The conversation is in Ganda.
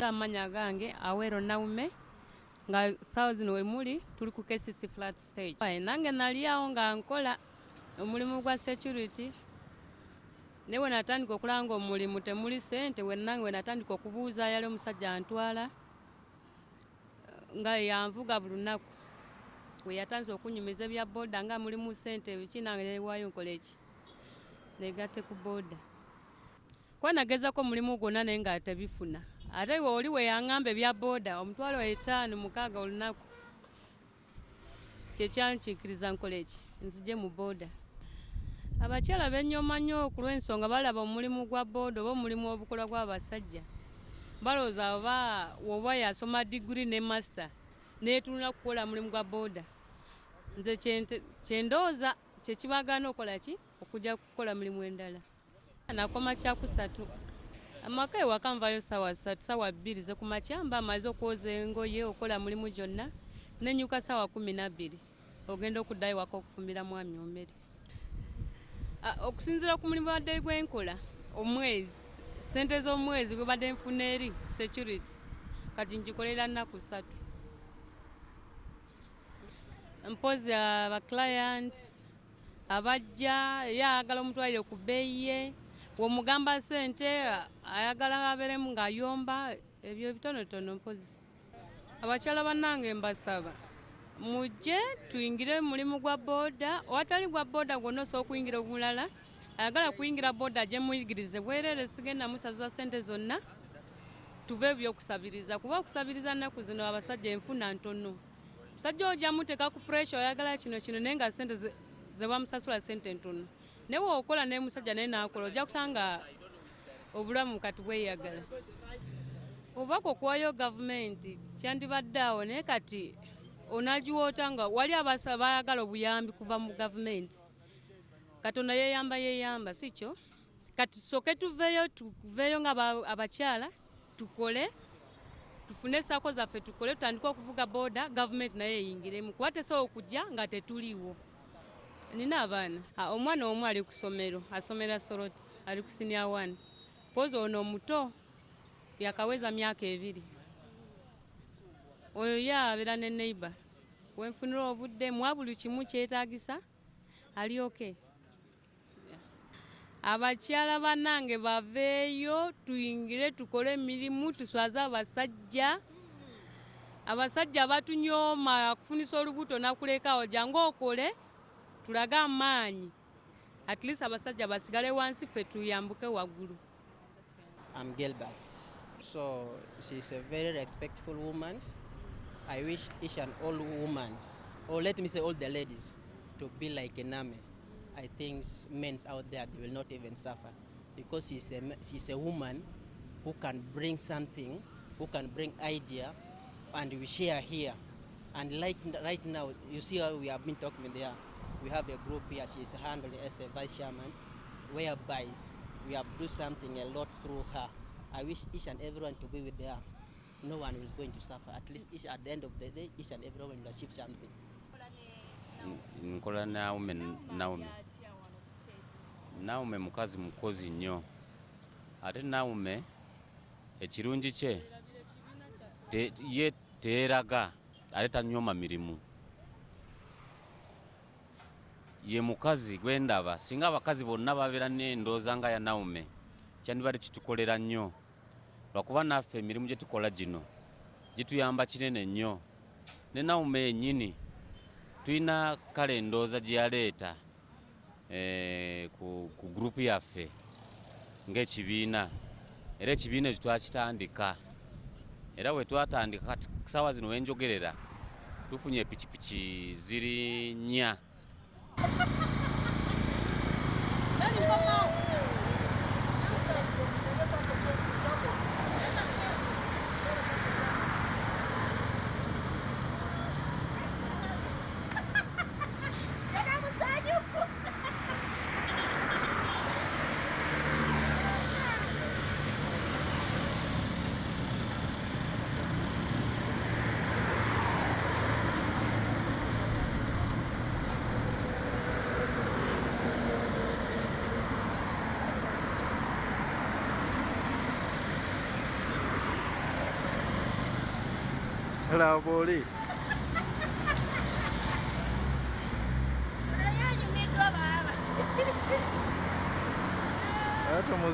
amanya gange Awero Naume nga sawa zino wemuli tuli ku KCC flat stage. Nange nali awo nga nkola omulimu gwa security newe natandika okulanga omulimu temuli sente nange natandika okubuuza yali omusajja antwala nga yanvuga buli lunaku we yatandise okunyumiza ebya boda nga mulimu sente biki nange newaayo nkola eki negatte ku boda kwanagezako omulimu gwonna naye nga tebifuna ate oli we yaŋŋamba ebya boda omutwalo 5-6 olunaku kyekyankiikiriza nkola eki nzije mu boda. Abakyala bennyoma nnyo okulw'ensonga balaba omulimu gwa boda oba omulimu obukolwa gw'abasajja balowooza oba yasoma diguri ne master neetunula kukola mulimu gwa boda. Nze kyendowooza kyekibagaana okola ki okujja kukola mulimu endala. Nakoma kyakusatu amaka ewaka nvayo ssaawa 3 ssaawa 2 ze ku makya mba amaze okwoza engoye okola mulimu gyonna nenyuka ssaawa 12 ogenda okuddayo ewaka okufumira mwami omere. Okusinziira ku mulimu badde gwenkola omwezi sente z'omwezi gwe badde nfuna eri security kati ngikolera nnaku 3 mpozi aba clients abajja yayagala omutwalire ku bbeeyi ye womugamba sente ayagala abeeremu ng'ayomba ebyo bitonotono mpozi. Abakyala bannange mbasaba mujje tuyingire mulimu gwa boda watali gwa boda gwonna osobola okuyingira omulala ayagala kuyingira boda gye muyigirize bwereere sigenda musazula sente zonna tuve ebyokusabiriza kuba okusabiriza nnaku zino abasajja enfuna ntono musajja ojja muteeka ku pressure oyagala kino naye nga sente ze bamusasula sente ntono naye okola naye musajja naye naakola ojja kusanga obulamu kati bweyagala. Obubaka okuwayo gavumenti kyandibadde awo naye kati onagiwoota nga wali bayagala obuyambi kuva mu gavumenti Katonda yeyamba si kyo kati soke tuveeyo nga abakyala tukole tufune saako zaffe tukole tutandike okuvuga boda gavumenti naye eyingiremu kuba tesobola okujja nga tetuliiwo. Nina abaana omwana omu ali ku ssomero asomera Soroti ali ku senior 1 pozi ono omuto yakaweza myaka 2 oyo yabeera ne neighbor wenfunira obudde mwa buli kimu kyetaagisa ali okay. Abakyala bannange baveeyo tuyingire tukole emirimu tuswaze abasajja batunyooma akufunisa olubuto nakulekaawo jangu okole tulage amaanyi at least abasajja basigale wansi ffe tuyambuke waggulu. I'm Gilbert. So she's a very respectful woman. I wish each and all women, or let me say all the ladies, to be like Ename. I think men out there, they will not even suffer because she's a woman who can bring something, who can bring idea, and we share here. And like right now, you see how we have been talking there. We have a group here, she is handled as a vice chairman, whereby we have do something a lot through her. I wish each and everyone to be with her. No one is going to suffer. At least at the end of the day, each and everyone will achieve something. Nkola Naume mukazi mukozi nnyo ate Naume ekirungi kye ye teeraga ate tanyooma mirimu ye mukazi gwendaba singa abakazi bonna babeera n'endooza nga ya Naume kyandibadde kitukolera nnyo lwakuba naffe emirimu gye tukola gino gituyamba kinene nnyo ne Naume yennyini tulina kale endooza gye yaleeta ku gurupu yaffe ng'ekibiina era ekibiina ekyo twakitandika era we twatandika kati ssaawa zino wenjogerera tufunye epikipiki ziri 4. Laba oli.